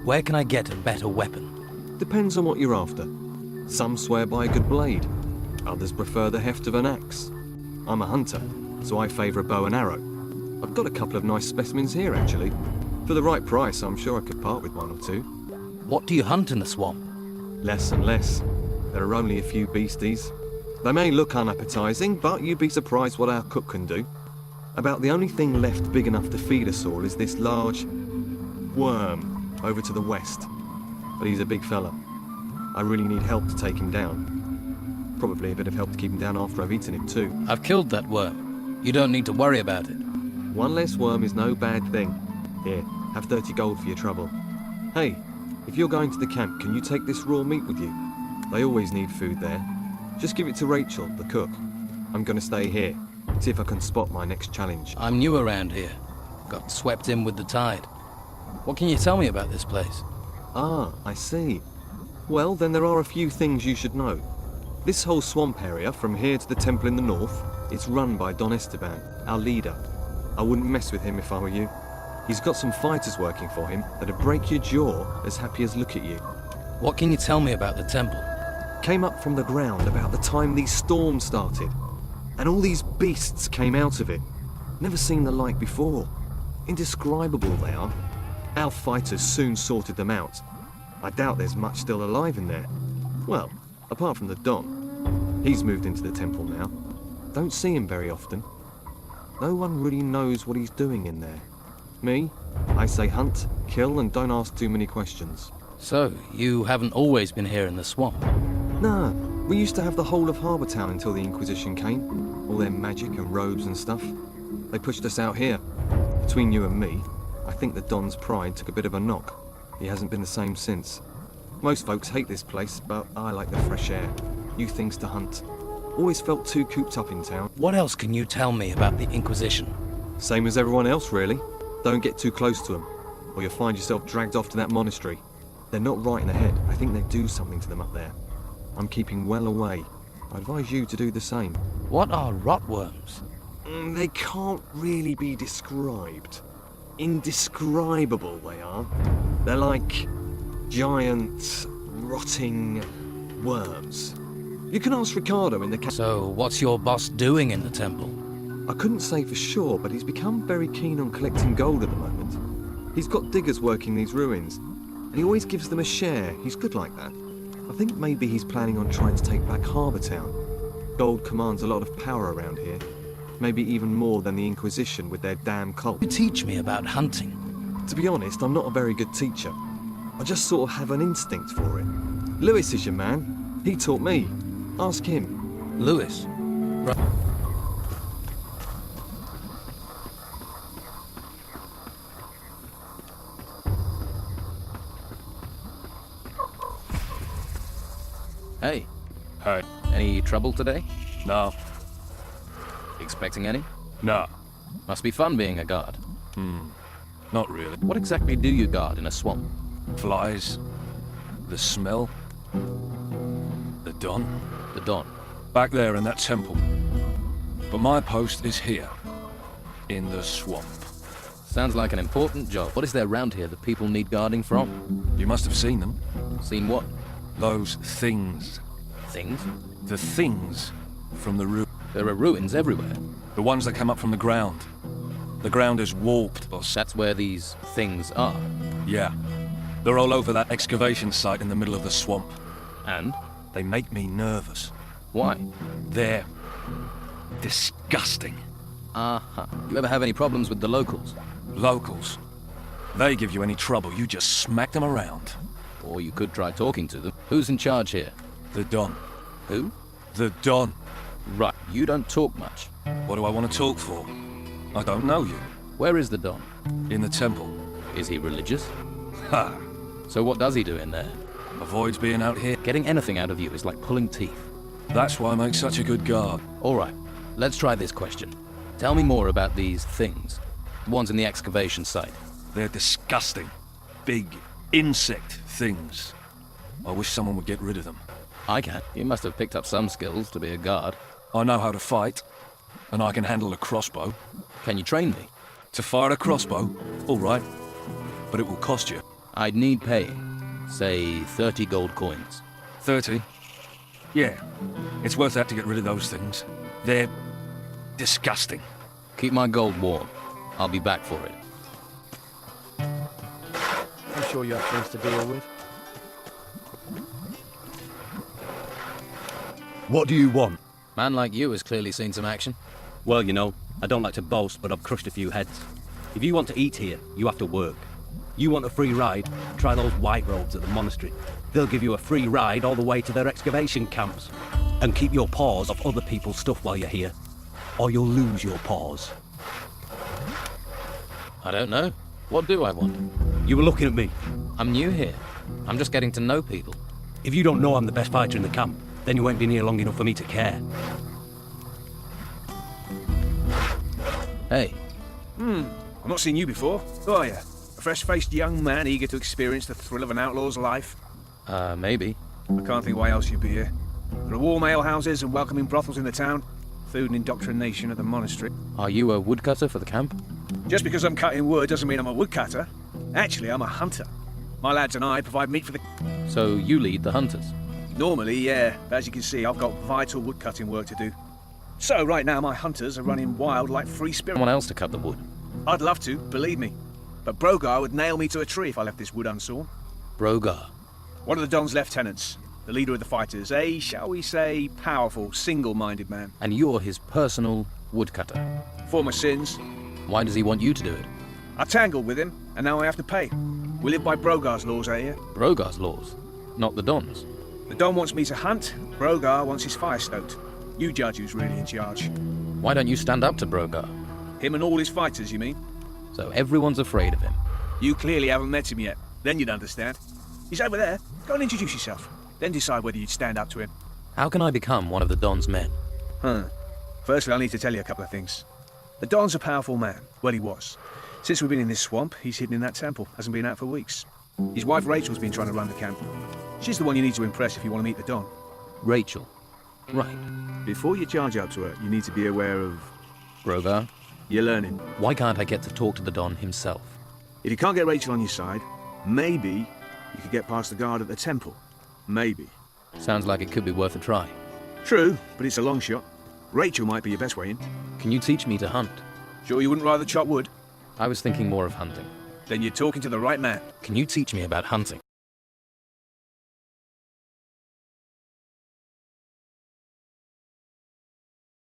Where can I get a better weapon? Depends on what you're after. Some swear by a good blade. Others prefer the heft of an axe. I'm a hunter, so I favour a bow and arrow. I've got a couple of nice specimens here, actually. For the right price, I'm sure I could part with one or two. What do you hunt in the swamp? Less and less. There are only a few beasties. They may look unappetizing, but you'd be surprised what our cook can do. About the only thing left big enough to feed us all is this large worm over to the west. But he's a big fella. I really need help to take him down. Probably a bit of help to keep him down after I've eaten him too. I've killed that worm. You don't need to worry about it. One less worm is no bad thing. Here, have 30 gold for your trouble. Hey, if you're going to the camp, can you take this raw meat with you? They always need food there. Just give it to Rachel, the cook. I'm gonna stay here, see if I can spot my next challenge. I'm new around here. Got swept in with the tide. What can you tell me about this place? Ah, I see. Well, then there are a few things you should know. This whole swamp area, from here to the temple in the north, is run by Don Esteban, our leader. I wouldn't mess with him if I were you. He's got some fighters working for him that'd break your jaw as happy as look at you. What can you tell me about the temple? Came up from the ground about the time these storms started. And all these beasts came out of it. Never seen the like before. Indescribable they are. Our fighters soon sorted them out. I doubt there's much still alive in there. Well, apart from the Don. He's moved into the temple now. Don't see him very often. No one really knows what he's doing in there. Me? I say hunt, kill, and don't ask too many questions. So, you haven't always been here in the swamp? Nah, we used to have the whole of Harbour Town until the Inquisition came. All their magic and robes and stuff. They pushed us out here. Between you and me, I think the Don's pride took a bit of a knock. He hasn't been the same since. Most folks hate this place, but I like the fresh air. New things to hunt. Always felt too cooped up in town. What else can you tell me about the Inquisition? Same as everyone else, really. Don't get too close to them, or you'll find yourself dragged off to that monastery. They're not right in the head. I think they do something to them up there. I'm keeping well away. I advise you to do the same. What are rotworms? They can't really be described. Indescribable they are. They're like giant, rotting worms. You can ask Ricardo in the camp. So, what's your boss doing in the temple? I couldn't say for sure, but he's become very keen on collecting gold at the moment. He's got diggers working these ruins, and he always gives them a share. He's good like that. I think maybe he's planning on trying to take back Harbour Town. Gold commands a lot of power around here. Maybe even more than the Inquisition with their damn cult. You teach me about hunting. To be honest, I'm not a very good teacher. I just sort of have an instinct for it. Lewis is your man. He taught me. Ask him. Lewis? Right. Hey. Hey. Any trouble today? No. Expecting any? No. Must be fun being a guard. Not really. What exactly do you guard in a swamp? Flies. The smell. The Don. The Don. Back there in that temple. But my post is here. In the swamp. Sounds like an important job. What is there around here that people need guarding from? You must have seen them. Seen what? Those things. Things? The things from the ruin. There are ruins everywhere. The ones that come up from the ground. The ground is warped, boss. That's where these things are. Yeah. They're all over that excavation site in the middle of the swamp. And? They make me nervous. Why? They're disgusting. Uh-huh. You ever have any problems with the locals? Locals. They give you any trouble, you just smack them around. Or you could try talking to them. Who's in charge here? The Don. Who? The Don. Right. You don't talk much. What do I want to talk for? I don't know you. Where is the Don? In the temple. Is he religious? Ha! So what does he do in there? Avoids being out here. Getting anything out of you is like pulling teeth. That's why I make such a good guard. All right. Let's try this question. Tell me more about these things. The ones in the excavation site. They're disgusting. Big insect things. I wish someone would get rid of them. I can. You must have picked up some skills to be a guard. I know how to fight, and I can handle a crossbow. Can you train me? To fire a crossbow? All right. But it will cost you. I'd need paying. Say 30 gold coins. 30? Yeah. It's worth that to get rid of those things. They're disgusting. Keep my gold warm. I'll be back for it. I'm sure you have things to deal with. What do you want? Man like you has clearly seen some action. Well, you know, I don't like to boast, but I've crushed a few heads. If you want to eat here, you have to work. You want a free ride? Try those white robes at the monastery. They'll give you a free ride all the way to their excavation camps. And keep your paws off other people's stuff while you're here, or you'll lose your paws. I don't know. What do I want? You were looking at me. I'm new here. I'm just getting to know people. If you don't know I'm the best fighter in the camp, then you ain't been here long enough for me to care. Hey, I've not seen you before. Who are you? A fresh-faced young man eager to experience the thrill of an outlaw's life? maybe. I can't think why else you'd be here. There are warm alehouses and welcoming brothels in the town. Food and indoctrination at the monastery. Are you a woodcutter for the camp? Just because I'm cutting wood doesn't mean I'm a woodcutter. Actually, I'm a hunter. My lads and I provide meat for the... So you lead the hunters? Normally, yeah. But as you can see, I've got vital woodcutting work to do. So right now, my hunters are running wild like free spirits. Someone else to cut the wood. I'd love to, believe me. But Brogar would nail me to a tree if I left this wood unsawn. Brogar. One of the Don's lieutenants, the leader of the fighters, a, shall we say, powerful, single-minded man. And you're his personal woodcutter. For my sins, Why does he want you to do it? I tangled with him, and now I have to pay. We live by Brogar's laws out here. Brogar's laws, not the Don's. The Don wants me to hunt, Brogar wants his fire stoked. You judge who's really in charge. Why don't you stand up to Brogar? Him and all his fighters, you mean? So everyone's afraid of him. You clearly haven't met him yet. Then you'd understand. He's over there. Go and introduce yourself. Then decide whether you'd stand up to him. How can I become one of the Don's men? Firstly, I'll need to tell you a couple of things. The Don's a powerful man. Well, he was. Since we've been in this swamp, he's hidden in that temple. Hasn't been out for weeks. His wife Rachel's been trying to run the camp. She's the one you need to impress if you want to meet the Don. Rachel. Right. Before you charge up to her, you need to be aware of... Brogar. You're learning. Why can't I get to talk to the Don himself? If you can't get Rachel on your side, maybe you could get past the guard at the temple. Maybe. Sounds like it could be worth a try. True, but it's a long shot. Rachel might be your best way in. Can you teach me to hunt? Sure you wouldn't rather chop wood? I was thinking more of hunting. Then you're talking to the right man. Can you teach me about hunting?